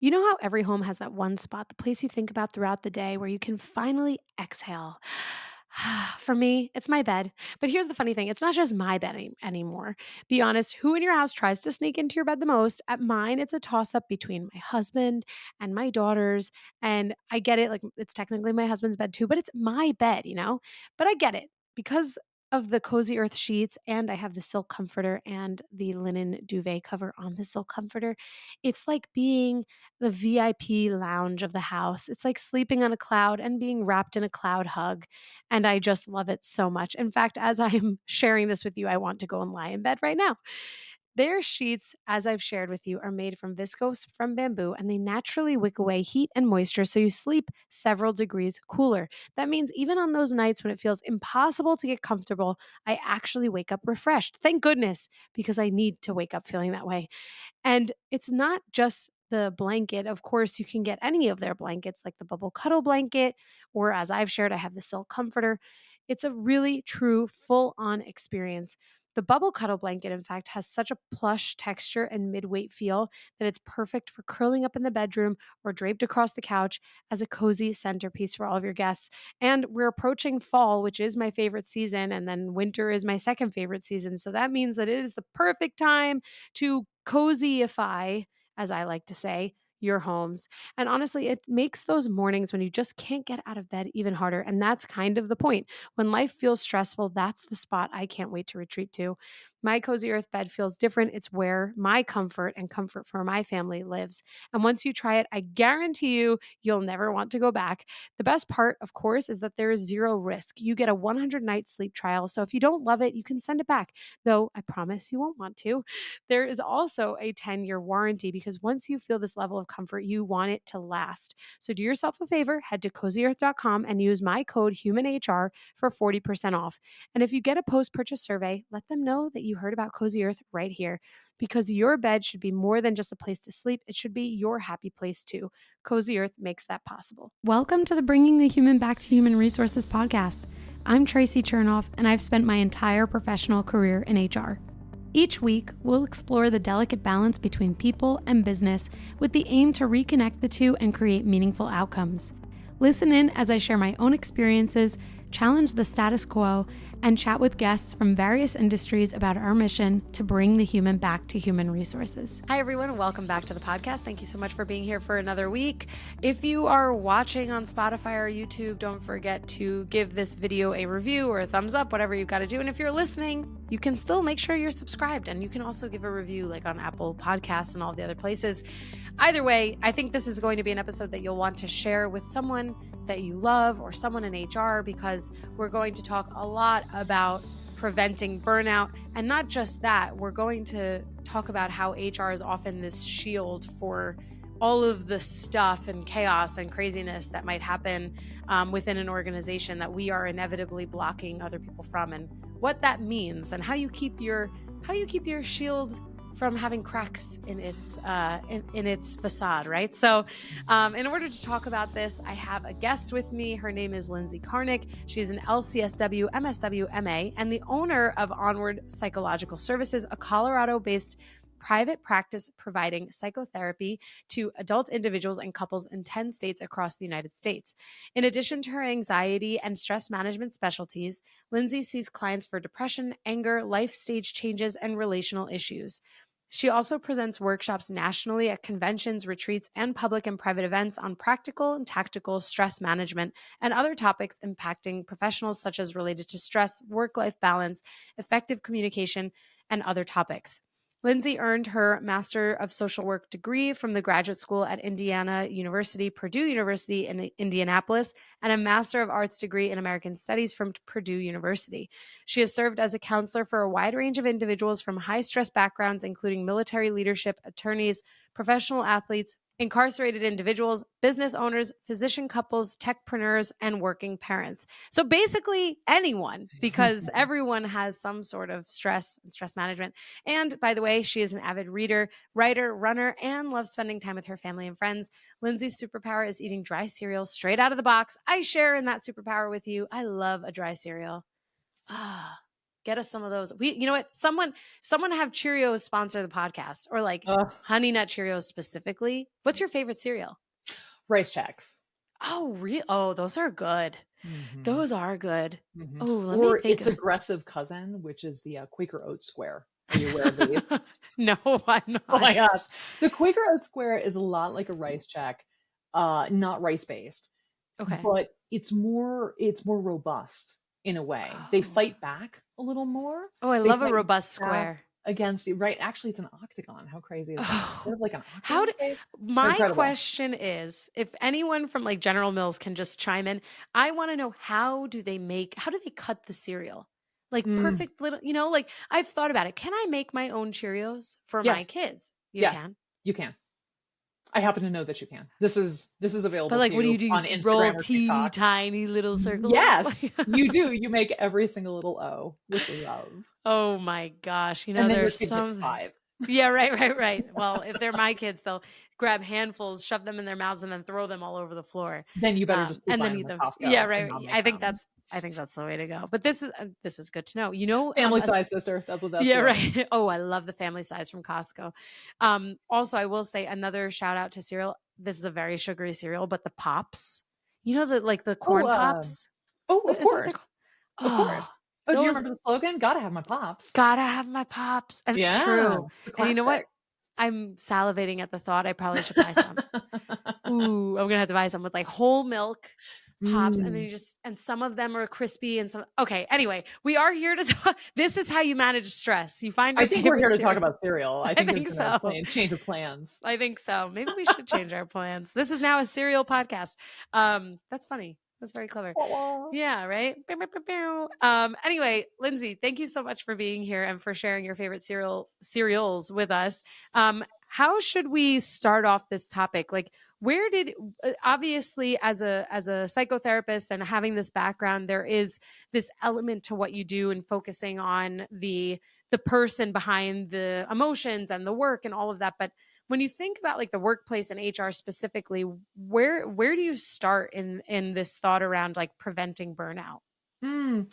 You know how every home has that one spot, the place you think about throughout the day where you can finally exhale? For me, it's my bed. But here's the funny thing, it's not just my bed anymore. Be honest, who in your house tries to sneak into your bed the most? At mine, it's a toss up between my husband and my daughters. And I get it, like it's technically my husband's bed too, but it's my bed. But I get it because of the Cozy Earth sheets, and I have the silk comforter and the linen duvet cover on the silk comforter. It's like being the VIP lounge of the house. It's like sleeping on a cloud and being wrapped in a cloud hug. And I just love it so much. In fact, as I'm sharing this with you, I want to go and lie in bed right now. Their sheets, as I've shared with you, are made from viscose from bamboo and they naturally wick away heat and moisture so you sleep several degrees cooler. That means even on those nights when it feels impossible to get comfortable, I actually wake up refreshed. Thank goodness, because I need to wake up feeling that way. And it's not just the blanket. Of course, you can get any of their blankets, like the bubble cuddle blanket, or as I've shared, I have the silk comforter. It's a really true full on experience. The bubble cuddle blanket, in fact, has such a plush texture and mid weight feel that it's perfect for curling up in the bedroom or draped across the couch as a cozy centerpiece for all of your guests. And we're approaching fall, which is my favorite season, and then winter is my second favorite season. So that means that it is the perfect time to cozyify, as I like to say, your homes. And honestly, it makes those mornings when you just can't get out of bed even harder. And that's kind of the point. When life feels stressful, that's the spot I can't wait to retreat to. My Cozy Earth bed feels different. It's where my comfort and comfort for my family lives. And once you try it, I guarantee you'll never want to go back. The best part, of course, is that there is zero risk. You get a 100-night sleep trial. So if you don't love it, you can send it back, though I promise you won't want to. There is also a 10-year warranty because once you feel this level of comfort, you want it to last. So do yourself a favor, head to cozyearth.com and use my code HUMANHR for 40% off. And if you get a post-purchase survey, let them know that you heard about Cozy Earth right here, because your bed should be more than just a place to sleep. It should be your happy place too. Cozy Earth makes that possible. Welcome to the Bringing the Human Back to Human Resources podcast. I'm Traci Chernoff, and I've spent my entire professional career in HR. Each week, we'll explore the delicate balance between people and business with the aim to reconnect the two and create meaningful outcomes. Listen in as I share my own experiences, challenge the status quo, and chat with guests from various industries about our mission to bring the human back to human resources. Hi, everyone. Welcome back to the podcast. Thank you so much for being here for another week. If you are watching on Spotify or YouTube, don't forget to give this video a review or a thumbs up, whatever you got to do. And if you're listening, you can still make sure you're subscribed, and you can also give a review like on Apple Podcasts and all the other places. Either way, I think this is going to be an episode that you'll want to share with someone that you love or someone in HR, because we're going to talk a lot about preventing burnout. And not just that, we're going to talk about how HR is often this shield for all of the stuff and chaos and craziness that might happen within an organization that we are inevitably blocking other people from, and what that means, and how you keep your shield from having cracks in its facade, right? So in order to talk about this, I have a guest with me. Her name is Lindsey Carnick. She's an LCSW, MSW, MA, and the owner of Onward Psychological Services, a Colorado-based private practice providing psychotherapy to adult individuals and couples in 10 states across the United States. In addition to her anxiety and stress management specialties, Lindsey sees clients for depression, anger, life stage changes, and relational issues. She also presents workshops nationally at conventions, retreats, and public and private events on practical and tactical stress management and other topics impacting professionals, such as related to stress, work-life balance, effective communication, and other topics. Lindsey earned her Master of Social Work degree from the Graduate School at Indiana University, Purdue University in Indianapolis, and a Master of Arts degree in American Studies from Purdue University. She has served as a counselor for a wide range of individuals from high-stress backgrounds, including military leadership, attorneys, professional athletes, incarcerated individuals, business owners, physician couples, techpreneurs, and working parents. So basically anyone, because everyone has some sort of stress and stress management. And by the way, she is an avid reader, writer, runner, and loves spending time with her family and friends. Lindsey's superpower is eating dry cereal straight out of the box. I share in that superpower with you. I love a dry cereal. Ah. Get us some of those. You know what? Someone have Cheerios sponsor the podcast, or like Ugh, Honey Nut Cheerios specifically. What's your favorite cereal? Rice Chex. Oh, Oh, those are good. Hmm. Those are good. Hmm. Oh, let me Or think. its aggressive cousin, which is the Quaker Oat Square. Are you aware of these? No, I'm Oh my not. gosh. The Quaker Oat Square is a lot like a Rice Chex, not rice based, Okay. but it's more robust in a way. They Oh. fight back a little more. Oh, I They love a fight robust back square. against the right. Actually, it's an octagon. How crazy is that? Oh, Instead of like an how octagon do shape, they're my incredible. question is, if anyone from like General Mills can just chime in, I want to know, how do they cut the cereal? Like Mm, perfect little, like I've thought about it. Can I make my own Cheerios for my yes, kids? You yes, can. you can. I happen to know that you can. This is But available like to what do you you do? You on roll Instagram or teeny TikTok. tiny little circles? Yes, you do. You make every single little O with love. Oh my gosh. And then your There's kid gets some 5. Yeah, right, right, right. Well, if they're my kids, they'll grab handfuls, shove them in their mouths, and then throw them all over the floor, Then you better just keep and then buying them eat at them. Yeah, Costco and right. not make I think them. that's the way to go. But this is good to know. Family size, sister. That's what that's Yeah, for. right. Oh, I love the family size from Costco. Also, I will say another shout out to cereal. This is a very sugary cereal, but the Pops. The Oh, corn pops. of Is that what they're course. called? Of Oh, course. Oh, do you those remember the slogan? "Gotta have my pops." gotta have my Pops, and it's Yeah, true. it's a And you know what? classic. I'm salivating at the thought. I probably should buy some. Ooh, I'm gonna have to buy some with like whole milk Pops, and then Mm. and some of them are crispy and some. Okay, anyway, we are here to talk. This is how you manage stress. You find I your think we're favorite here to talk cereal. about cereal. I I think there's think been a so. change of plans. I think so. Maybe we should change our plans. This is now a cereal podcast. That's funny. That's very clever. Aw. Yeah, right? Pew, pew, pew, pew. Anyway, Lindsay, thank you so much for being here and for sharing your favorite cereals with us. How should we start off this topic? Like, where did obviously as a psychotherapist and having this background, there is this element to what you do and focusing on the person behind the emotions and the work and all of that. But when you think about like the workplace and HR specifically, where do you start in this thought around like preventing burnout? Mm.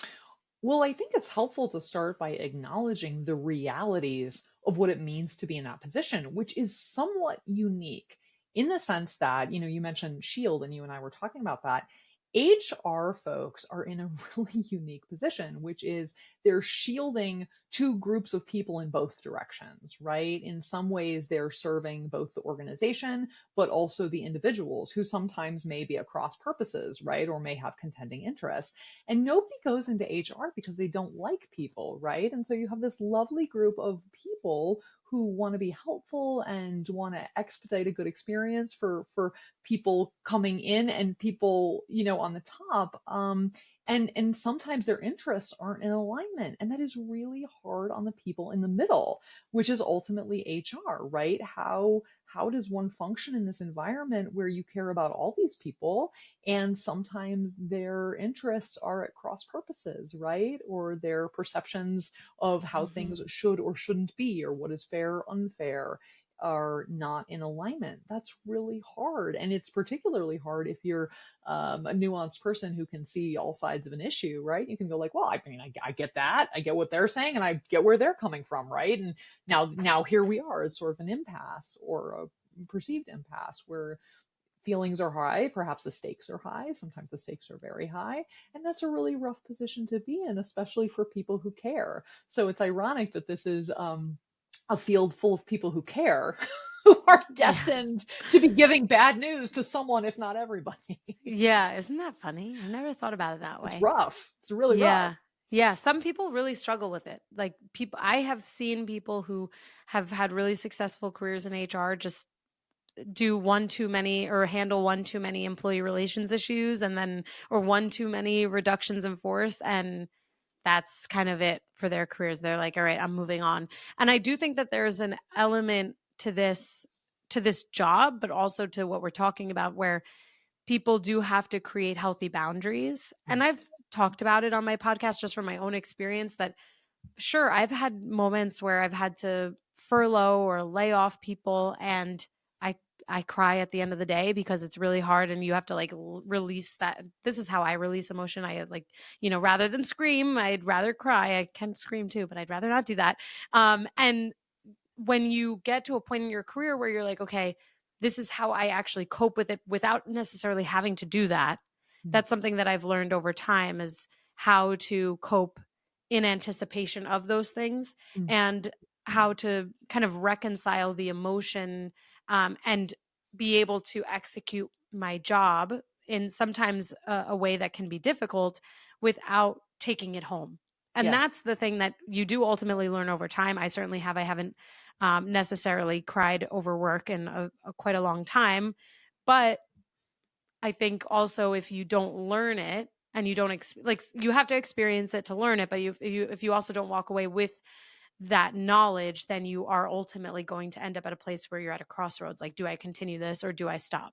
Well, I think it's helpful to start by acknowledging the realities of what it means to be in that position, which is somewhat unique in the sense that, you mentioned Shield and you and I were talking about that. HR folks are in a really unique position, which is they're shielding two groups of people in both directions, right? In some ways, they're serving both the organization, but also the individuals who sometimes may be at cross purposes, right? Or may have contending interests. And nobody goes into HR because they don't like people, right? And so you have this lovely group of people who want to be helpful and want to expedite a good experience for people coming in and people, on the top. And sometimes their interests aren't in alignment. And that is really hard on the people in the middle, which is ultimately HR, right? How does one function in this environment where you care about all these people and sometimes their interests are at cross purposes, right? Or their perceptions of how things Mhm. should or shouldn't be, or what is fair or unfair, are not in alignment. That's really hard. And it's particularly hard if you're a nuanced person who can see all sides of an issue, right? You can go like, well, I mean, I get that. I get what they're saying and I get where they're coming from, right? And now here we are as sort of an impasse or a perceived impasse where feelings are high, perhaps the stakes are high, sometimes the stakes are very high, and that's a really rough position to be in, especially for people who care. So it's ironic that this is a field full of people who care, who are Yes. destined to be giving bad news to someone, if not everybody. Yeah, isn't that funny? I never thought about it that It's way. rough. It's really rough. Yeah. Yeah, some people really struggle with it. Like people I have seen people who have had really successful careers in HR just do one too many or handle one too many employee relations issues and then or one too many reductions in force, and that's kind of it for their careers. They're like, all right, I'm moving on. And I do think that there's an element to this job, but also to what we're talking about where people do have to create healthy boundaries. And I've talked about it on my podcast just from my own experience that sure, I've had moments where I've had to furlough or lay off people, and I I cry at the end of the day because it's really hard and you have to like release that. This is how I release emotion. I like, rather than scream, I'd rather cry. I can scream too, but I'd rather not do that. And when you get to a point in your career where you're like, okay, this is how I actually cope with it without necessarily having to do that. Mm, That's something that I've learned over time is how to cope in anticipation of those things mm. and how to kind of reconcile the emotion, and be able to execute my job in sometimes a way that can be difficult without taking it home. And Yeah. that's the thing that you do ultimately learn over time. I certainly have. I haven't necessarily cried over work in quite a long time. But I think also if you don't learn it and you don't like you have to experience it to learn it, but if you also don't walk away with that knowledge, then you are ultimately going to end up at a place where you're at a crossroads. Like, do I continue this or do I stop?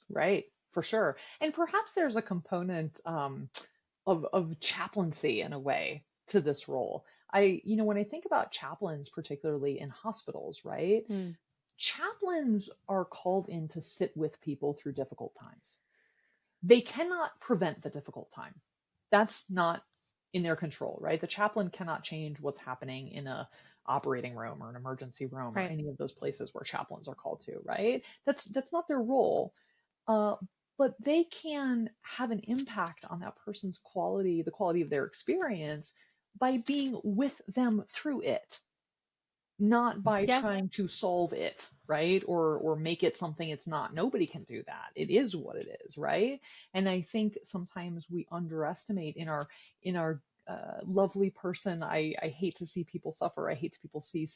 Right, for sure. And perhaps there's a component of chaplaincy in a way to this role. When I think about chaplains, particularly in hospitals, right? Mm, Chaplains are called in to sit with people through difficult times. They cannot prevent the difficult times. That's not in their control, right? The chaplain cannot change what's happening in a operating room or an emergency room or right. any of those places where chaplains are called to, right? That's not their role. Uh, but they can have an impact on that person's quality, the quality of their experience by being with them through it, not by Yeah. trying to solve it, right? Or make it something it's not. Nobody can do that. It is what it is, right? And I think sometimes we underestimate in our lovely person. I hate to see people suffer. I hate to people see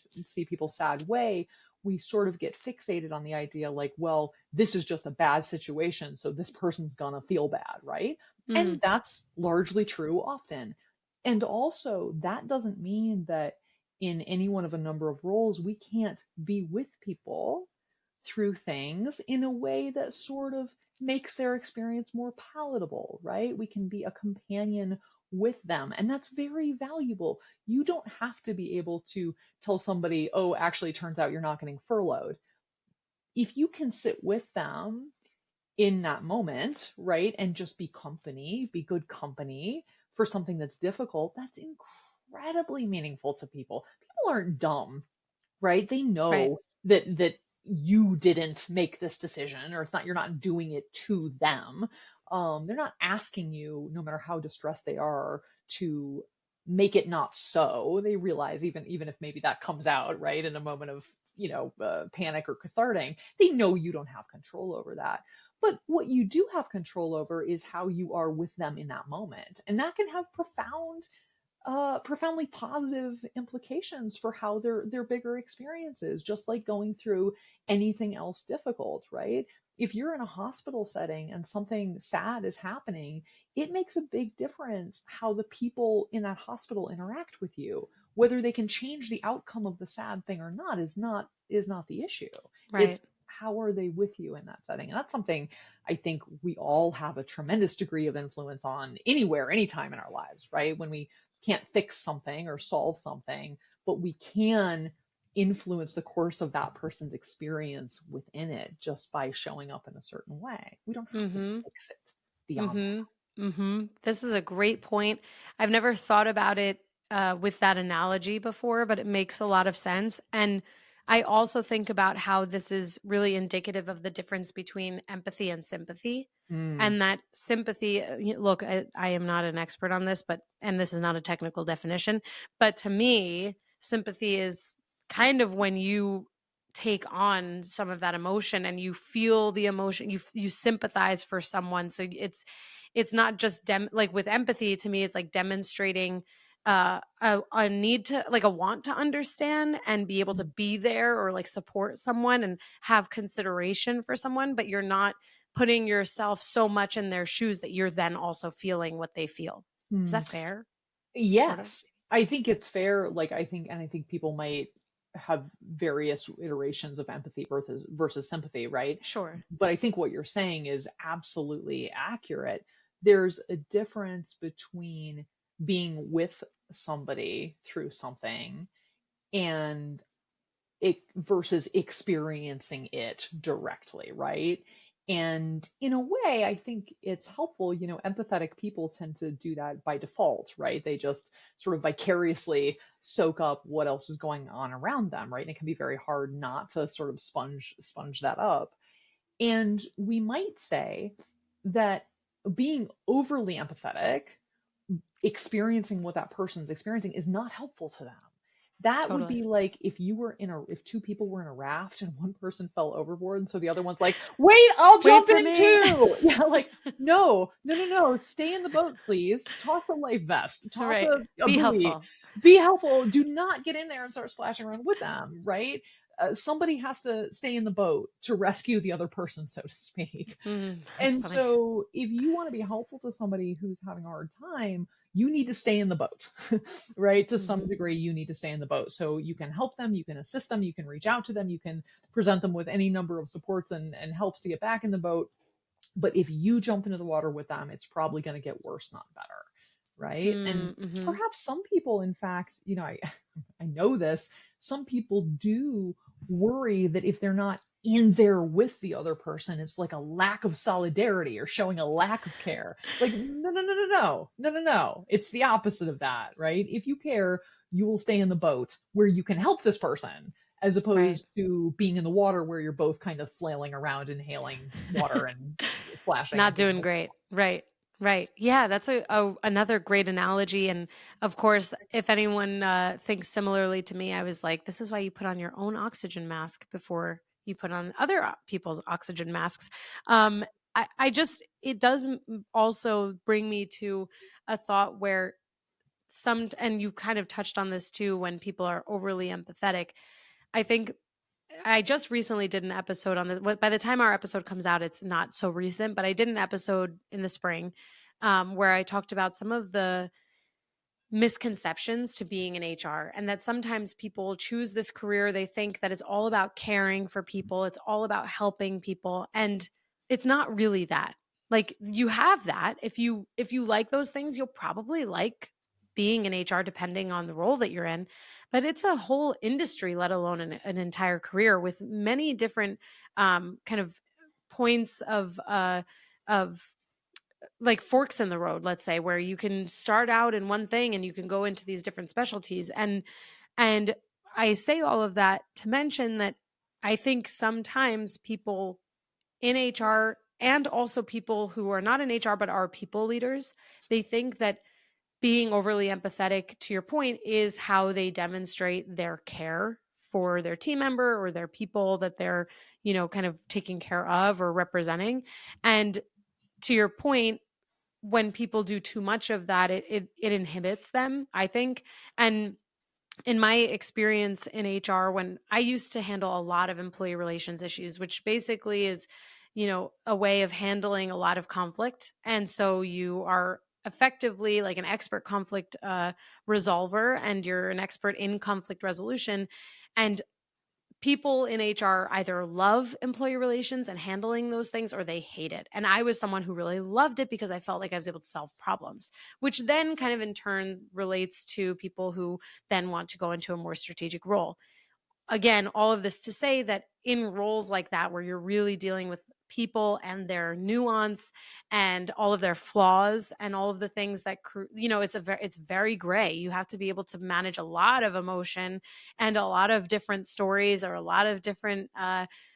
people sad way. We sort of get fixated on the idea like, well, this is just a bad situation, so this person's gonna feel bad, right? Mm, And that's largely true often. And also, that doesn't mean that in any one of a number of roles, we can't be with people through things in a way that sort of makes their experience more palatable, right? We can be a companion with them, and that's very valuable. You don't have to be able to tell somebody, oh, actually, it turns out you're not getting furloughed. If you can sit with them in that moment, right, and just be good company for something that's difficult, that's incredibly meaningful to people. People aren't dumb, right? They right. know that you didn't make this decision, or it's not, you're not doing it to them. They're not asking you, no matter how distressed they are, to make it not so. They realize, even if maybe that comes out right in a moment of panic or cathartic, they know you don't have control over that. But what you do have control over is how you are with them in that moment, and that can have profoundly positive implications for how their bigger experiences, just like going through anything else difficult, right? If you're in a hospital setting and something sad is happening, it makes a big difference how the people in that hospital interact with you. Whether they can change the outcome of the sad thing or not is not the issue. It's Right. how are they with you in that setting? And that's something I think we all have a tremendous degree of influence on anywhere, anytime in our lives, right? When we can't fix something or solve something, but we can influence the course of that person's experience within it just by showing up in a certain way. We don't have to Mm-hmm. fix it beyond that. Mm-hmm. Mm-hmm. This is a great point. I've never thought about it with that analogy before, but it makes a lot of sense. And I also think about how this is really indicative of the difference between empathy and sympathy. Mm, And that sympathy, look, I am not an expert on this, and this is not a technical definition, but to me, sympathy is kind of when you take on some of that emotion and you feel the emotion, you sympathize for someone. So it's not just like with empathy, to me it's like demonstrating a need to, like, a want to understand and be able to mm, be there or like support someone and have consideration for someone, but you're not putting yourself so much in their shoes that you're then also feeling what they feel. Is mm. that fair? Sort of. Yes, I think it's fair. I think people might have various iterations of empathy versus sympathy, right? Sure. But I think what you're saying is absolutely accurate. There's a difference between being with somebody through something and versus experiencing it directly, right? And in a way, I think it's helpful. Empathetic people tend to do that by default, right? They just sort of vicariously soak up what else is going on around them, right? And it can be very hard not to sort of sponge that up. And we might say that being overly empathetic, experiencing what that person's experiencing, is not helpful to them. That would Totally. be like if two people were in a raft and one person fell overboard, and so the other one's like, "Wait, I'll Wait jump for in me. too." Yeah, like, no, no, no, no, stay in the boat, please. Toss a life vest, toss Right. a Be buoy, helpful. be helpful. Do not get in there and start splashing around with them, right? Somebody has to stay in the boat to rescue the other person, so to speak. That's And funny. so, if you want to be helpful to somebody who's having a hard time, you need to stay in the boat, right? To some Mhm. degree, you need to stay in the boat. So you can help them, you can assist them, you can reach out to them, you can present them with any number of supports and helps to get back in the boat. But if you jump into the water with them, it's probably going to get worse, not better. Right. And Mhm. perhaps some people, in fact, I know this, some people do worry that if they're not in there with the other person, it's like a lack of solidarity or showing a lack of care. Like, no, no, no, no, no, no, no, no. It's the opposite of that, right? If you care, you will stay in the boat where you can help this person, as Right. opposed to being in the water where you're both kind of flailing around, inhaling water and splashing Not and being doing great. Right. Right. Yeah, that's another great analogy. And of course, if anyone thinks similarly to me, I was like, this is why you put on your own oxygen mask before you put on other people's oxygen masks. I just, it does also bring me to a thought where and you kind of touched on this too, when people are overly empathetic. I think I just recently did an episode on this. By the time our episode comes out, it's not so recent, but I did an episode in the spring where I talked about some of the misconceptions to being in HR, and that sometimes people choose this career. They think that it's all about caring for people, it's all about helping people. And it's not really that. Like, you have that. If you like those things, you'll probably like being in HR depending on the role that you're in. But it's a whole industry, let alone an entire career, with many different kind of points of like forks in the road, let's say, where you can start out in one thing and you can go into these different specialties. And I say all of that to mention that I think sometimes people in HR, and also people who are not in HR but are people leaders, they think that being overly empathetic, to your point, is how they demonstrate their care for their team member or their people that they're, kind of taking care of or representing. And to your point, when people do too much of that, it inhibits them, I think. And in my experience in HR, when I used to handle a lot of employee relations issues, which basically is, a way of handling a lot of conflict. And so you are effectively like an expert conflict resolver, and you're an expert in conflict resolution. And people in HR either love employee relations and handling those things, or they hate it. And I was someone who really loved it because I felt like I was able to solve problems, which then kind of in turn relates to people who then want to go into a more strategic role. Again, all of this to say that in roles like that, where you're really dealing with people and their nuance and all of their flaws and all of the things that it's very gray. You have to be able to manage a lot of emotion and a lot of different stories, or a lot of different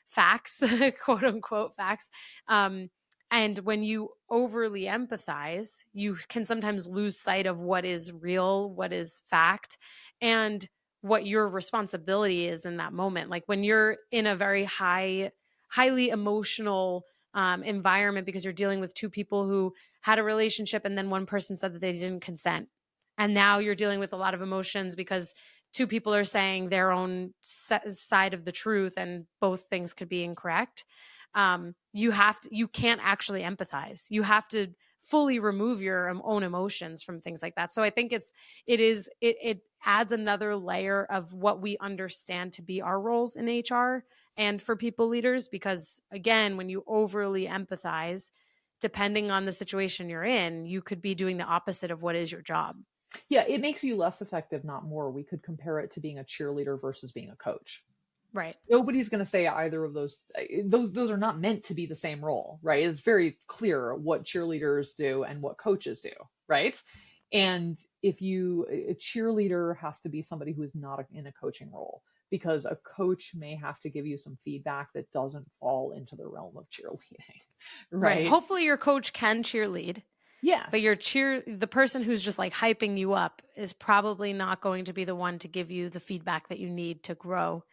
facts, quote unquote facts. And when you overly empathize, you can sometimes lose sight of what is real, what is fact, and what your responsibility is in that moment. Like when you're in a very highly emotional environment, because you're dealing with two people who had a relationship and then one person said that they didn't consent. And now you're dealing with a lot of emotions because two people are saying their own side of the truth, and both things could be incorrect. You can't actually empathize. You have to fully remove your own emotions from things like that. So I think it adds another layer of what we understand to be our roles in HR and for people leaders, because again, when you overly empathize, depending on the situation you're in, you could be doing the opposite of what is your job. Yeah, it makes you less effective, not more. We could compare it to being a cheerleader versus being a coach. Right. Nobody's going to say either of those. Those are not meant to be the same role, right? It's very clear what cheerleaders do and what coaches do, right? And if you a cheerleader has to be somebody who is not in a coaching role, because a coach may have to give you some feedback that doesn't fall into the realm of cheerleading, Right. right? Hopefully your coach can cheerlead, but Yes, the person who's just like hyping you up is probably not going to be the one to give you the feedback that you need to grow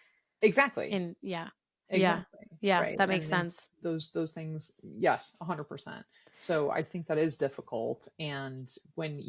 exactly. in. Yeah. Yeah. Exactly, Yeah. right, That makes and sense. those things, yes, 100%. So I think that is difficult, and when,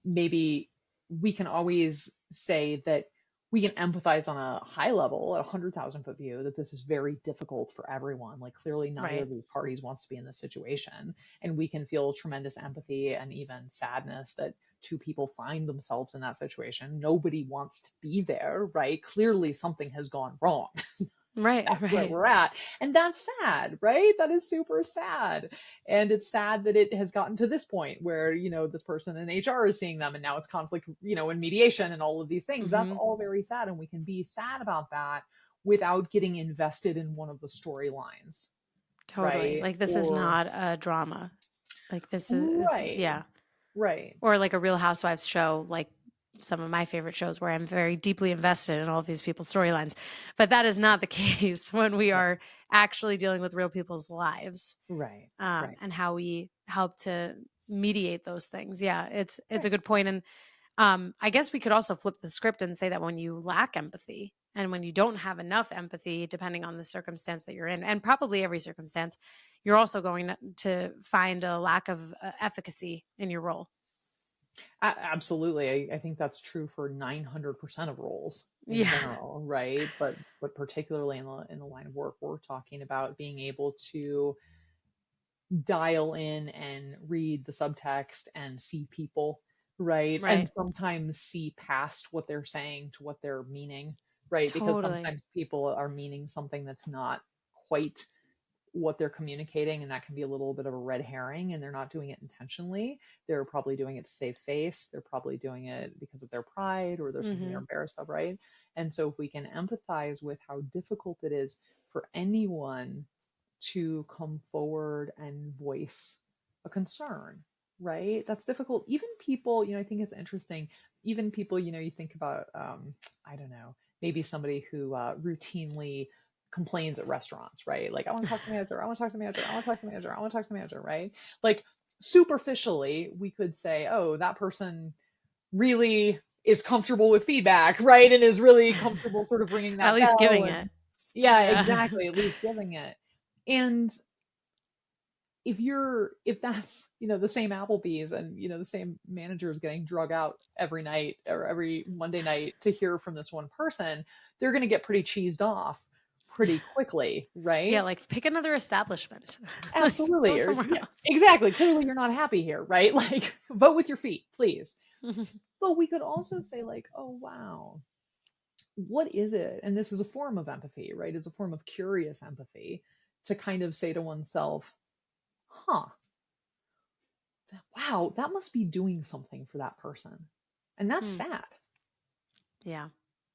maybe we can always say that we can empathize on a high level, at a 100,000-foot view, that this is very difficult for everyone. Like, clearly neither Right. of these parties wants to be in this situation, and we can feel tremendous empathy and even sadness that two people find themselves in that situation. Nobody wants to be there, right? Clearly something has gone wrong. Right. That's where Right. we're at. And that's sad, right? That is super sad. And it's sad that it has gotten to this point where, this person in HR is seeing them and now it's conflict, in mediation and all of these things. That's Hmm. all very sad. And we can be sad about that without getting invested in one of the storylines, Totally. right? Like this is Or, not a drama. Like it's, right, yeah. right. Or like a Real Housewives show, like some of my favorite shows where I'm very deeply invested in all of these people's storylines. But that is not the case when we Yeah, are actually dealing with real people's lives, right, right, and how we help to mediate those things. Yeah, it's a right. good point. And I guess we could also flip the script and say that when you lack empathy and when you don't have enough empathy, depending on the circumstance that you're in, and probably every circumstance, you're also going to find a lack of efficacy in your role. Absolutely. I think that's true for 900% of roles in Yeah. general, right? But particularly in the line of work, we're talking about being able to dial in and read the subtext and see people, right? And Right. sometimes see past what they're saying to what they're meaning, right? Because Totally. sometimes people are meaning something that's not quite what they're communicating, and that can be a little bit of a red herring, and they're not doing it intentionally. They're probably doing it to save face. They're probably doing it because of their pride, or there's something they're Mhm. embarrassed of, right? And so if we can empathize with how difficult it is for anyone to come forward and voice a concern, right? That's difficult. Even people, I think it's interesting. Even people, you think about, I don't know, maybe somebody who routinely complains at restaurants, right? Like, I want to talk to the manager, I want to talk to the manager, I want to talk to the manager, I want to talk to the manager, right? Like, superficially, we could say, oh, that person really is comfortable with feedback, right? And is really comfortable sort of ringing At that least bell. giving And it. yeah, Yeah. exactly, at least giving it. And if that's, the same Applebee's, and, the same manager is getting drug out every night or every Monday night to hear from this one person, they're going to get pretty cheesed off pretty quickly, Yeah, right? like pick another establishment. Like go Absolutely. Or, somewhere yeah, else. exactly. Clearly you're not happy here, right? Like, vote with your feet, please. But we could also say, like, oh wow, what is it? And this is a form of empathy, right? It's a form of curious empathy, to kind of say to oneself, huh, wow, that must be doing something for that person. And that's Hmm. sad. Yeah.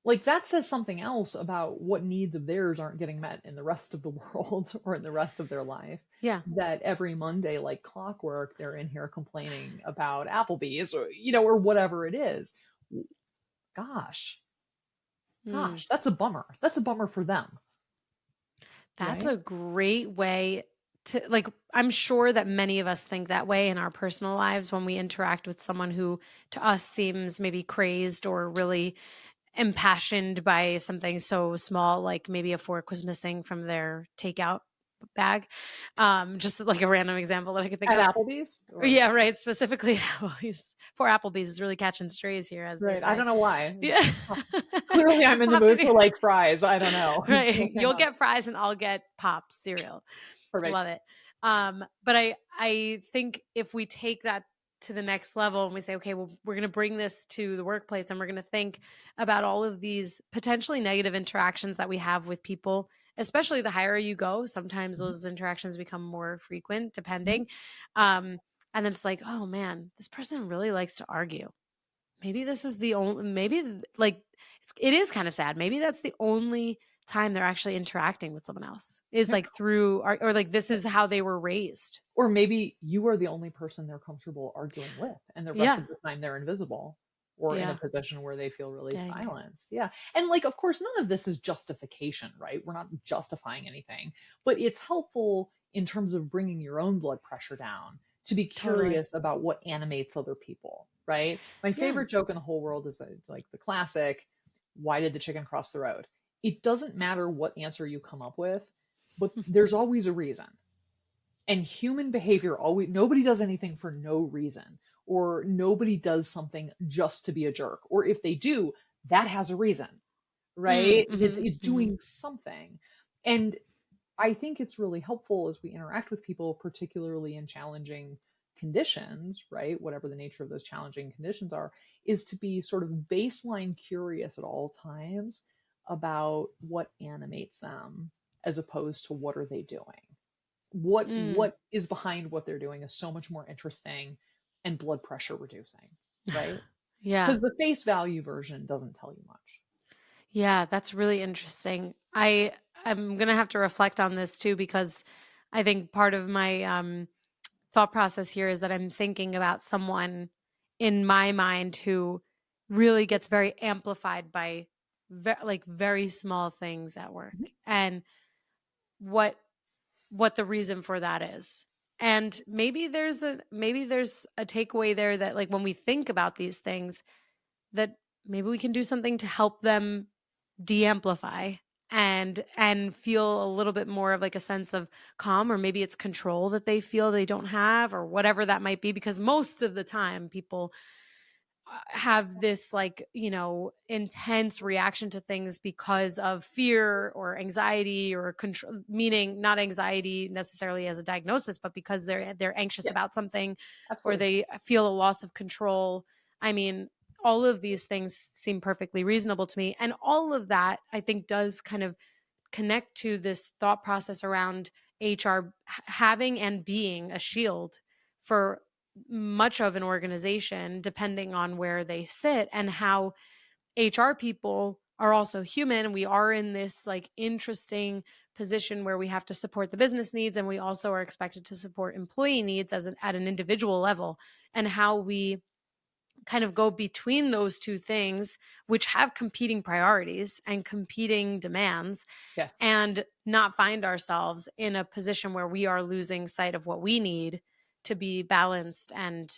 Like, that says something else about what needs of theirs aren't getting met in the rest of the world or in the rest of their life. Yeah. That every Monday, like clockwork, they're in here complaining about Applebee's, or whatever it is. Gosh, Hmm. gosh, that's a bummer. That's a bummer for them, That's right? a great way to like I'm sure that many of us think that way in our personal lives when we interact with someone who to us seems maybe crazed or really impassioned by something so small, like maybe a fork was missing from their takeout bag. Just like a random example that I could think At of. Applebee's, or Yeah, right. Specifically at Applebee's. Poor Applebee's is really catching strays here, as they right. I say. don't know why. Yeah. Clearly, I'm Just in the popped mood in for here. like fries. I don't know. Right. What came You'll up? get fries and I'll get Pops cereal. Perfect. Love it. But I think if we take that to the next level and we say, okay, well, we're going to bring this to the workplace and we're going to think about all of these potentially negative interactions that we have with people, especially the higher you go. Sometimes Mhm, those interactions become more frequent, mhm. depending. And then it's like, oh man, this person really likes to argue. Maybe this is the only, maybe like it is kind of sad. Maybe that's the only time they're actually interacting with someone else is like through or like this is how they were raised. Or maybe you are the only person they're comfortable arguing with, and the rest Yeah. of the time they're invisible or in a Yeah. position where they feel really Dang. silenced. Yeah. And like, of course, none of this is justification, right? We're not justifying anything, but it's helpful in terms of bringing your own blood pressure down to be Totally. curious about what animates other people, right? My Yeah. favorite joke in the whole world is that, like the classic, why did the chicken cross the road? It doesn't matter what answer you come up with, but there's always a reason. And human behavior always, nobody does anything for no reason, or nobody does something just to be a jerk. Or if they do, that has a reason, Mm, right? It's mhm, it's mhm. doing something. And I think it's really helpful as we interact with people, particularly in challenging conditions, right? Whatever the nature of those challenging conditions are, is to be sort of baseline curious at all times about what animates them as opposed to what are they doing. Mm. What is behind what they're doing is so much more interesting and blood pressure reducing, right? Yeah. Because the face value version doesn't tell you much. Yeah, that's really interesting. I'm gonna have to reflect on this too because I think part of my thought process here is that I'm thinking about someone in my mind who really gets very amplified by like very small things at work Mhm. and what what the reason for that is. And maybe there's a takeaway there that like when we think about these things that maybe we can do something to help them de-amplify and feel a little bit more of like a sense of calm, or maybe it's control that they feel they don't have or whatever that might be, because most of the time people have this like intense reaction to things because of fear or anxiety or control, meaning not anxiety necessarily as a diagnosis, but because they're anxious Yeah, about something or absolutely. they feel a loss of control. I mean, all of these things seem perfectly reasonable to me, and all of that I think does kind of connect to this thought process around HR having and being a shield for much of an organization, depending on where they sit, and how HR people are also human. We are in this like interesting position where we have to support the business needs and we also are expected to support employee needs at an individual level, and how we kind of go between those two things, which have competing priorities and competing demands, Yes. and not find ourselves in a position where we are losing sight of what we need to be balanced and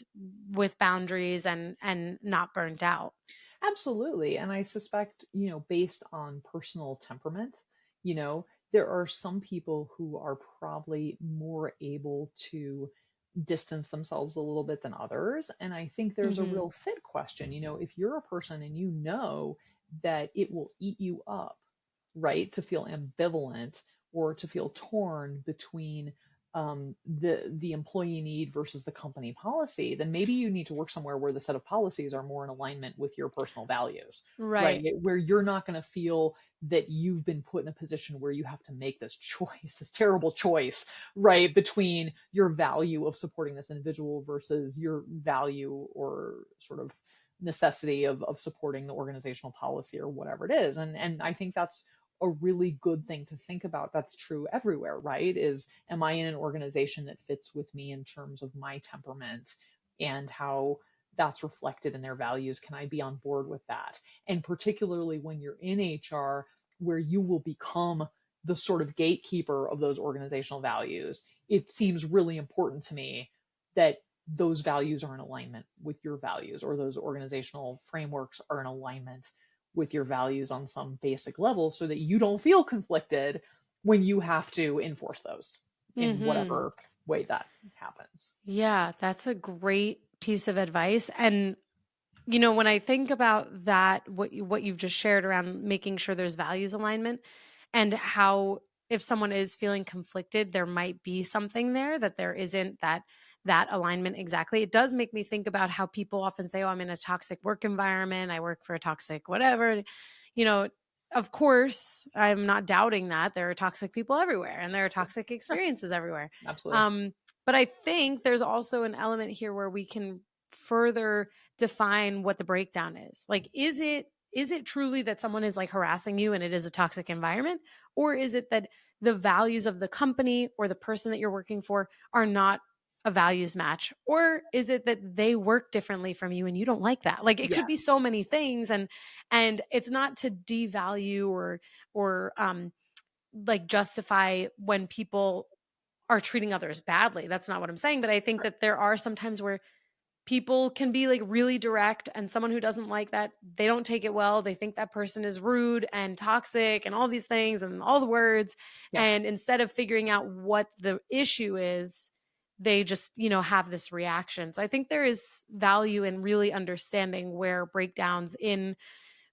with boundaries and not burnt out. Absolutely. And I suspect, based on personal temperament, there are some people who are probably more able to distance themselves a little bit than others. And I think there's a Mhm. real fit question. If you're a person and you know that it will eat you up, right, to feel ambivalent or to feel torn between the employee need versus the company policy, then maybe you need to work somewhere where the set of policies are more in alignment with your personal values, right? Right. Where you're not going to feel that you've been put in a position where you have to make this choice, this terrible choice, right, between your value of supporting this individual versus your value or sort of necessity of supporting the organizational policy or whatever it is. And I think that's a really good thing to think about. That's true everywhere, right? Is, am I in an organization that fits with me in terms of my temperament and how that's reflected in their values? Can I be on board with that? And particularly when you're in HR, where you will become the sort of gatekeeper of those organizational values, it seems really important to me that those values are in alignment with your values, or those organizational frameworks are in alignment with your values on some basic level, so that you don't feel conflicted when you have to enforce those in Mhm. whatever way that happens. Yeah, that's a great piece of advice. And when I think about that, what you've just shared around making sure there's values alignment, and how if someone is feeling conflicted, there might be something there that there isn't that alignment exactly. It does make me think about how people often say, "Oh, I'm in a toxic work environment. I work for a toxic whatever." You know, of course, I'm not doubting that there are toxic people everywhere and there are toxic experiences everywhere. Absolutely. Um, but I think there's also an element here where we can further define what the breakdown is. Like, is it truly that someone is like harassing you and it is a toxic environment? Or is it that the values of the company or the person that you're working for are not a values match? Or is it that they work differently from you and you don't like that? Like it could Yeah. be so many things. And it's not to devalue or like justify when people are treating others badly. That's not what I'm saying. But I think that there are some times where people can be like really direct, and someone who doesn't like that, they don't take it well. They think that person is rude and toxic and all these things and all the words. Yeah. And instead of figuring out what the issue is, they just, have this reaction. So I think there is value in really understanding where breakdowns in,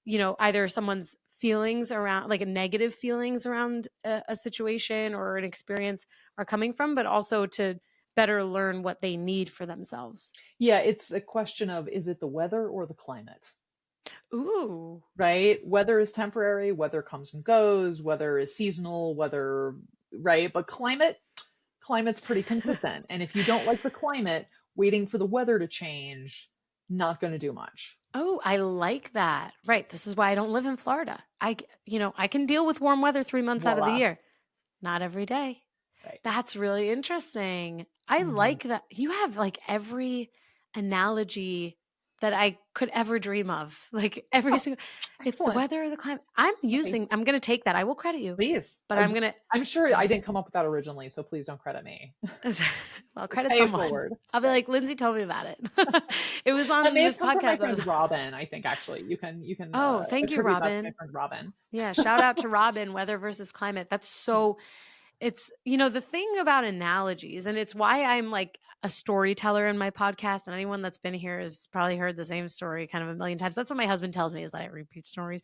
either someone's feelings around like a negative feelings around a situation or an experience are coming from, but also to better learn what they need for themselves. Yeah, it's a question of, is it the weather or the climate? Ooh. Right? Weather is temporary, weather comes and goes, weather is seasonal, weather, right? But climate's pretty consistent. And if you don't like the climate, waiting for the weather to change, not going to do much. Oh, I like that. Right. This is why I don't live in Florida. I can deal with warm weather 3 months out of the Voila. year. Not every day. Right. That's really interesting. I Mhm. like that. You have like every analogy that I could ever dream of. Like every Oh, single, it's the excellent. weather or the climate. Okay, I'm going to take that. I will credit you, please. but I'm going I'm sure to, I didn't come up with that originally, so please don't credit me. well, Just credit pay it someone. forward. I'll be Right. like, Lindsay told me about it. It was That on may have this come from my podcast. That friend was, Robin, I think actually. You can oh, thank you, attribute that to my Robin. friend Robin. Yeah. Shout out to Robin, weather versus climate. That's so, the thing about analogies, and it's why I'm like a storyteller in my podcast. And anyone that's been here has probably heard the same story kind of a million times. That's what my husband tells me, is that I repeat stories.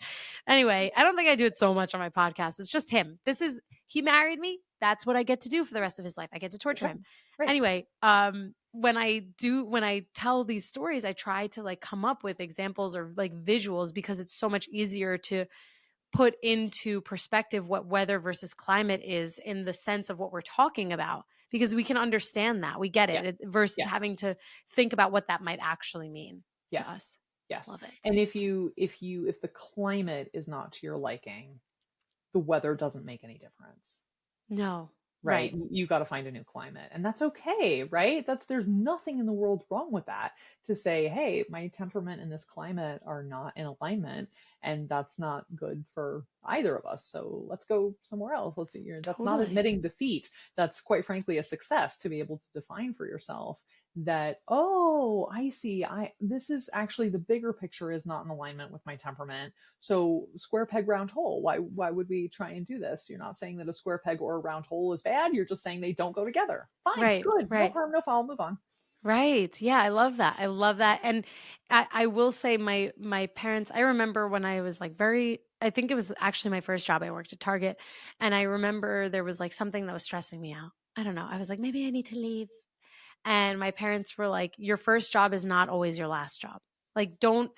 Anyway, I don't think I do it so much on my podcast. It's just him. He married me. That's what I get to do for the rest of his life. I get to torture Right. him. Right. Anyway, when I tell these stories, I try to like come up with examples or like visuals, because it's so much easier to put into perspective what weather versus climate is in the sense of what we're talking about, because we can understand that, we get Yeah. versus Yeah. having to think about what that might actually mean to Yes. us. Yes. Love it. And if the climate is not to your liking, the weather doesn't make any difference. No. Right? Right. You got to find a new climate, and that's okay, right? There's nothing in the world wrong with that. To say, hey, my temperament and this climate are not in alignment, and that's not good for either of us. So let's go somewhere else. That's not Totally. admitting defeat. That's quite frankly a success, to be able to define for yourself that, oh, I see, this is actually, the bigger picture is not in alignment with my temperament. So square peg round hole, why would we try and do this? You're not saying that a square peg or a round hole is bad, you're just saying they don't go together. Fine, Right. good, no Right. harm, no foul, move on. Right. Yeah, I love that. I love that. And I will say my parents, I remember when I was like I think it was actually my first job. I worked at Target, and I remember there was like something that was stressing me out. I don't know. I was like, maybe I need to leave. And my parents were like, your first job is not always your last job. Like don't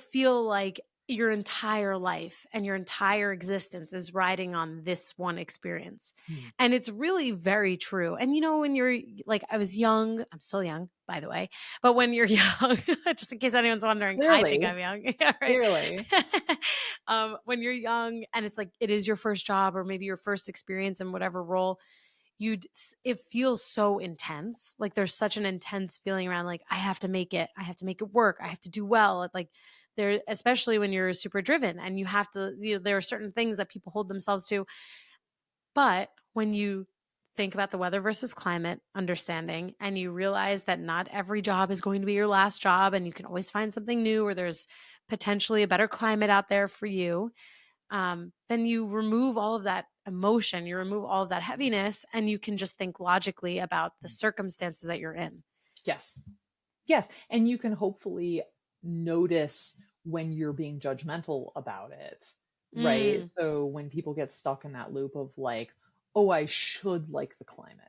feel like your entire life and your entire existence is riding on this one experience. Hmm. And it's really very true. And when you're like, I was young, I'm still young, by the way, but when you're young, just in case anyone's wondering, I think Clearly, I'm young. Yeah, right. clearly. When you're young and it's like, it is your first job or maybe your first experience in whatever role, it feels so intense. Like there's such an intense feeling around like, I have to make it work. I have to do well. Like there, especially when you're super driven and you have to, there are certain things that people hold themselves to. But when you think about the weather versus climate understanding, and you realize that not every job is going to be your last job, and you can always find something new, or there's potentially a better climate out there for you, then you remove all of that emotion, you remove all of that heaviness, and you can just think logically about the circumstances that you're in. Yes. Yes. And you can hopefully notice when you're being judgmental about it, right? Mm, So when people get stuck in that loop of like, oh, I should like the climate,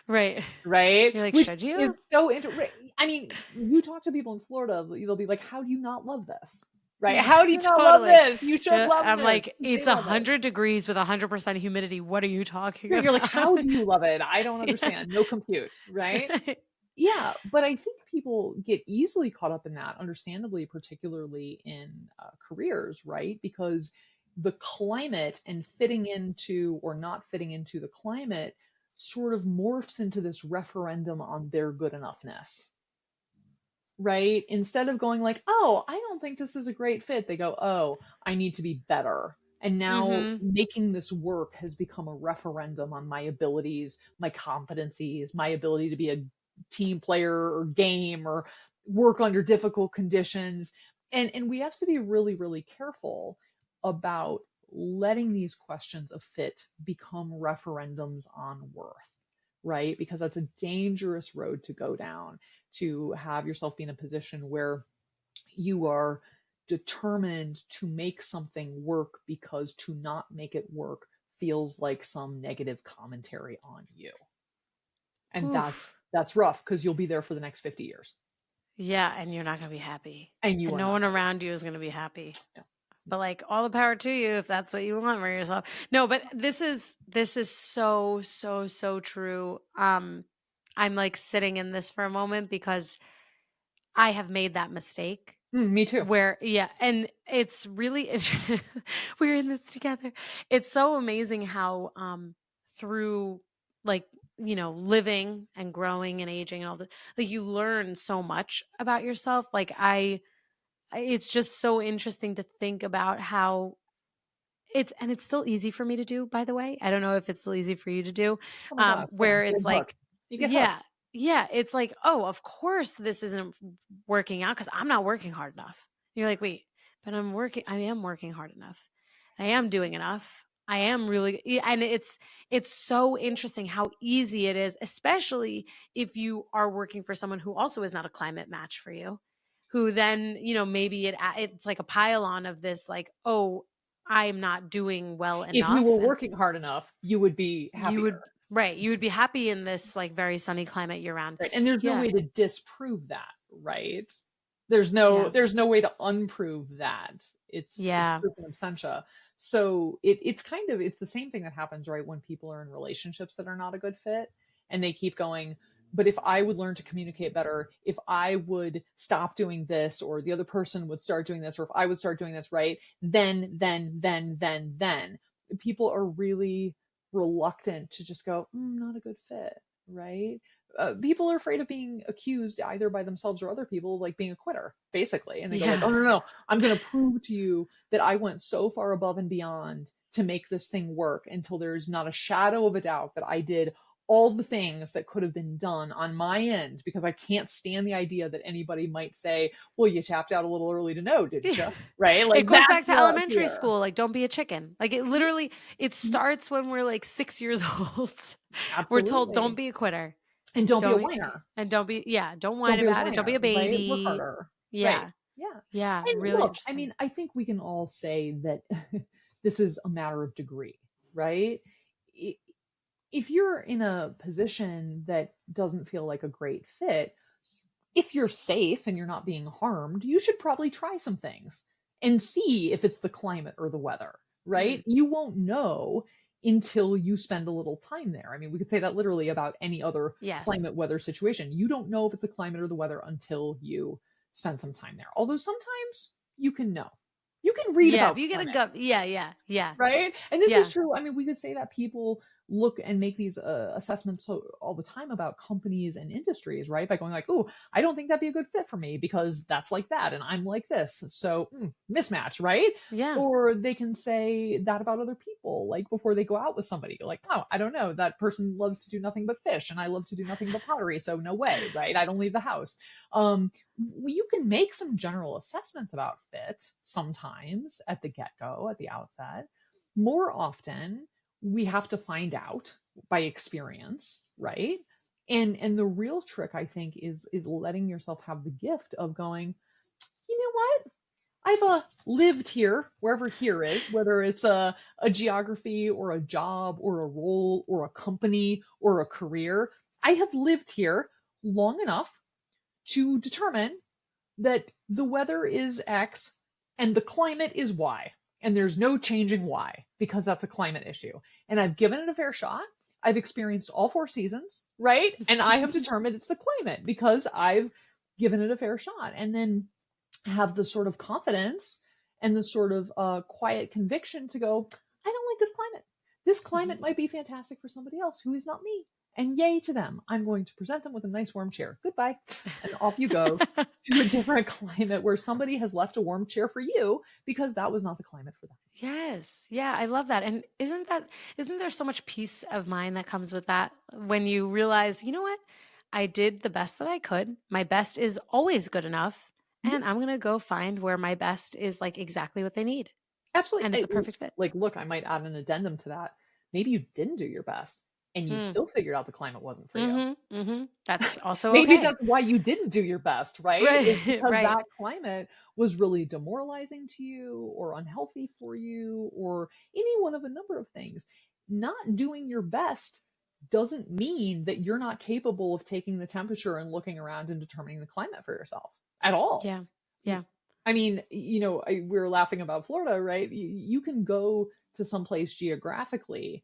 right. right? You're like, Which should is you? so interesting. I mean, you talk to people in Florida, they'll be like, how do you not love this? Right? How do you not love Totally. this? You should love I'm this. like, They it's love it. 100 degrees with 100% humidity. What are you talking You're like, about? how do you love it? I don't Yeah. understand. No compute, right? Yeah, but I think people get easily caught up in that, understandably, particularly in careers, right? Because the climate and fitting into or not fitting into the climate sort of morphs into this referendum on their good enoughness, right? Instead of going like, "Oh, I don't think this is a great fit," they go, "Oh, I need to be better." And now Mhm. making this work has become a referendum on my abilities, my competencies, my ability to be a team player or game or work under difficult conditions. And we have to be really, really careful about letting these questions of fit become referendums on worth, right? Because that's a dangerous road to go down, to have yourself be in a position where you are determined to make something work because to not make it work feels like some negative commentary on you. And that's Oof. that's rough because you'll be there for the next 50 years Yeah, and you're not gonna be happy, and you and are no not one going to around you is gonna be happy. be. But, like, all the power to you if that's what you want for yourself. No, but this is so, so, so true. I'm, like, sitting in this for a moment because I have made that mistake Me too. where yeah, and it's really interesting. We're in this together. It's so amazing how, through, like, living and growing and aging and all the like, you learn so much about yourself. Like, it's just so interesting to think about how it's still easy for me to do, by the way. I don't know if it's still easy for you to do, Oh my gosh, yeah, where getting it's hooked. like You get hooked. yeah, yeah, it's like, "Oh, of course this isn't working out because 'cause I'm not working hard enough." You're like, "Wait, but I am working hard enough. I am doing enough. I am really" and it's so interesting how easy it is, especially if you are working for someone who also is not a climate match for you, who then, maybe it's like a pile on of this like, "Oh, I'm not doing well If you were enough," and working hard enough, you would be you happier. would right, you would be happy in this, like, very sunny climate year round. Right, and there's no Yeah, way to disprove that, right? yeah, There's no way to unprove that. It's yeah, proof in absentia. So it's kind of it's the same thing that happens, right, when people are in relationships that are not a good fit and they keep going, but if I would learn to communicate better, if I would stop doing this or the other person would start doing this or if I would start doing this, right? Then people are really reluctant to just go, not a good fit, right? People are afraid of being accused either by themselves or other people, like being a quitter, basically. And they go like, "Oh yeah. no, no, no, I'm going to prove to you that I went so far above and beyond to make this thing work until there's not a shadow of a doubt that I did all the things that could have been done on my end because I can't stand the idea that anybody might say, well, you tapped out a little early to know, didn't you?" Right? It Like goes that's back to the elementary fear. school, like, "Don't be a chicken." Like, it Mhm. starts when we're, like, 6 years old. We're told, "Don't Absolutely. be a quitter. And don't be a Don't whiner. and don't be" yeah, "Don't whine Don't be a about it. Don't be whiner, a right? Work baby." harder. Right. Yeah, Yeah. yeah, And really look, I interesting. mean, I think we can all say that this is a matter of degree, right? I- If you're in a position that doesn't feel like a great fit, if you're safe and you're not being harmed, you should probably try some things and see if it's the climate or the weather, Mm, right? You won't know until you spend a little time there. I mean, we could say that literally about any other yes. climate weather situation. You don't know if it's the climate or the weather until you spend some time there. Although sometimes you can know. You can read Yeah, if about you get a climate, gut yeah, yeah, yeah, right? And this is yeah. true. I mean, we could say that people look and make these assessments all the time about companies and industries, right? By going like, "Oh, I don't think that'd be a good fit for me because that's like that, and I'm like this, so mismatch," right? Yeah. Or they can say that about other people, like before they go out with somebody, like, "Oh, I don't know, that person loves to do nothing but fish, and I love to do nothing but pottery, so no way, right? I don't leave the house." You can make some general assessments about fit sometimes at the get go, at the outset. More often, we have to find out by experience, right? And the real trick, I think, is letting yourself have the gift of going, you know what? I've lived here, wherever here is, whether it's a geography or a job or a role or a company or a career. I have lived here long enough to determine that the weather is X and the climate is Y. And there's no changing Y because that's a climate issue. And I've given it a fair shot. I've experienced all four seasons. right? And I have determined it's the climate because I've given it a fair shot. And then have the sort of confidence and the sort of quiet conviction to go, I don't like this climate. This climate might be fantastic for somebody else who is not me. And yay to them. I'm going to present them with a nice warm chair. Goodbye. And off you go to a different climate where somebody has left a warm chair for you because that was not the climate for them. Yes. Yeah, I love that. And isn't there so much peace of mind that comes with that when you realize, you know what? I did the best that I could. My best is always good enough, Mhm. and I'm going to go find where my best is like exactly what they need, Absolutely. and it's a perfect fit. Like, look, I might add an addendum to that. Maybe you didn't do your best and you Mm. still figured out the climate wasn't for you. That's also Maybe okay. that's why you didn't do your best, right? Is Right. because Right. that climate was really demoralizing to you or unhealthy for you or any one of a number of things. Not doing your best doesn't mean that you're not capable of taking the temperature and looking around and determining the climate for yourself at all. Yeah. Yeah. I mean, we were laughing about Florida, right? You can go to some place geographically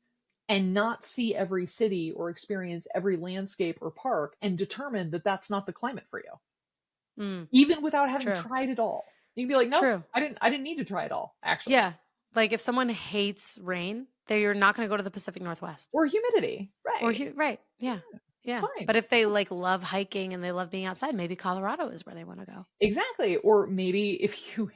and not see every city or experience every landscape or park and determine that that's not the climate for you, Mm. even without having True. tried it all. You can be like, nope, True. I didn't need to try it all, actually. Yeah. Like if someone hates rain, you're not going to go to the Pacific Northwest. Or humidity, Or right? right. Yeah. It's Yeah. fine. But if they like love hiking and they love being outside, maybe Colorado is where they want to go. Exactly. Or maybe if you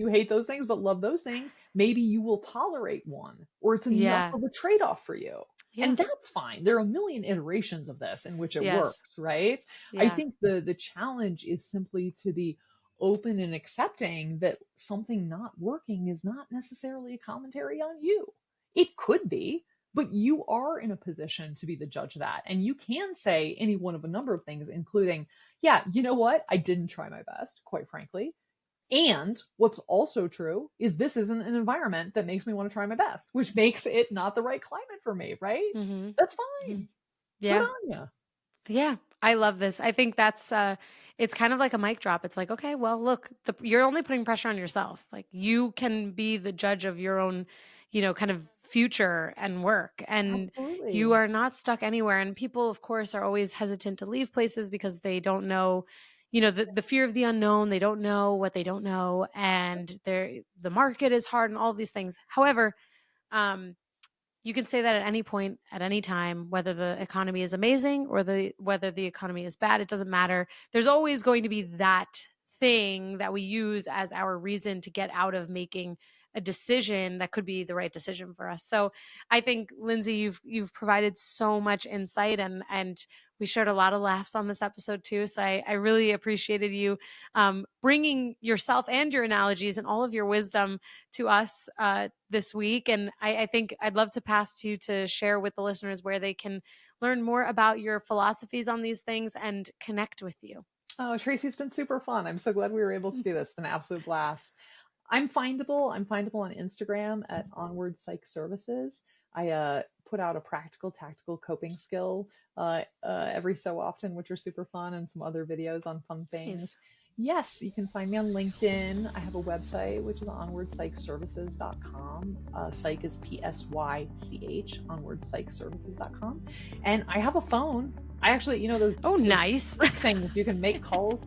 hate those things but love those things, maybe you will tolerate one or it's enough Yeah. of a trade-off for you. Yeah. And that's fine. There are a million iterations of this in which it Yes. works, right? I Yeah. think the challenge is simply to be open and accepting that something not working is not necessarily a commentary on you. It could be, but you are in a position to be the judge of that. And you can say any one of a number of things, including, yeah, you know what? I didn't try my best, quite frankly. And what's also true is this isn't an environment that makes me want to try my best, which makes it not the right climate for me, right? Mhm. That's Mhm. fine. Good Yeah. on you. Yeah. I love this. I think that's it's kind of like a mic drop. It's like, okay, well, look, you're only putting pressure on yourself. Like you can be the judge of your own, kind of future and work. And you Absolutely. are not stuck anywhere. And people, of course, are always hesitant to leave places because they don't know, the fear of the unknown. They don't know what they don't know. And the market is hard and all of these things. However, um, you can say that at any point, at any time, whether the economy is amazing or whether the economy is bad, it doesn't matter. There's always going to be that thing that we use as our reason to get out of making a decision that could be the right decision for us. So I think, Lindsay, you've provided so much insight, and we shared a lot of laughs on this episode too. So I really appreciated you bringing yourself and your analogies and all of your wisdom to us this week. And I think I'd love to pass to you to share with the listeners where they can learn more about your philosophies on these things and connect with you. Oh, Tracy's been super fun. I'm so glad we were able to do this. It's been an absolute blast. I'm findable. I'm findable on Instagram at Onward Psych Services. I put out a practical, tactical coping skill every so often, which are super fun, and some other videos on fun things. Nice. Yes, you can find me on LinkedIn. I have a website, which is onwardpsychservices.com. Psych is PSYCH, onwardpsychservices.com. And I have a phone. I actually, those Oh, nice. things you can make calls.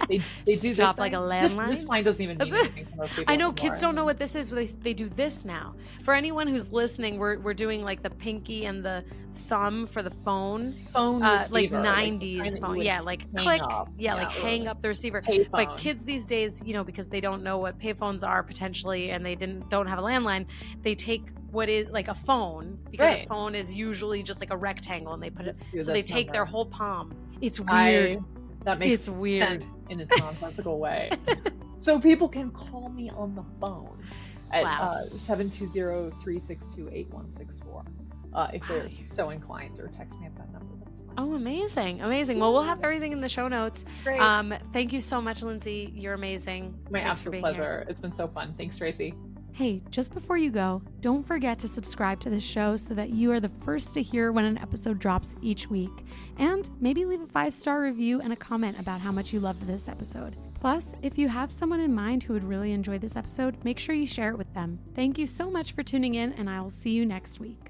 They do this Stop like a thing. landline. This line doesn't even mean anything to most people I know anymore. kids don't know what this is, but they do this now. For anyone who's listening, we're doing like the pinky and the thumb for the phone. Phone Like receiver, the kind 90s that you phone. would Yeah, like hang click. up. Yeah, like hang or up the receiver. But payphone. kids these days, because they don't know what payphones are potentially and they don't have a landline, they take what is like a phone, because a Right. phone is usually just like a rectangle, and they put it, Just do so they this take their number. whole palm. It's weird. That makes It's weird. sense in its nonsensical way. So people can call me on the phone at Wow. 720-362-8164 if they're so inclined, or text me at that number. That's fine. Oh, amazing. Amazing. Well, we'll have everything in the show notes. Great. Thank you so much, Lindsay. You're amazing. My Thanks for absolute being pleasure. here. It's been so fun. Thanks, Tracy. Hey, just before you go, don't forget to subscribe to the show so that you are the first to hear when an episode drops each week. And maybe leave a 5-star review and a comment about how much you loved this episode. Plus, if you have someone in mind who would really enjoy this episode, make sure you share it with them. Thank you so much for tuning in, and I will see you next week.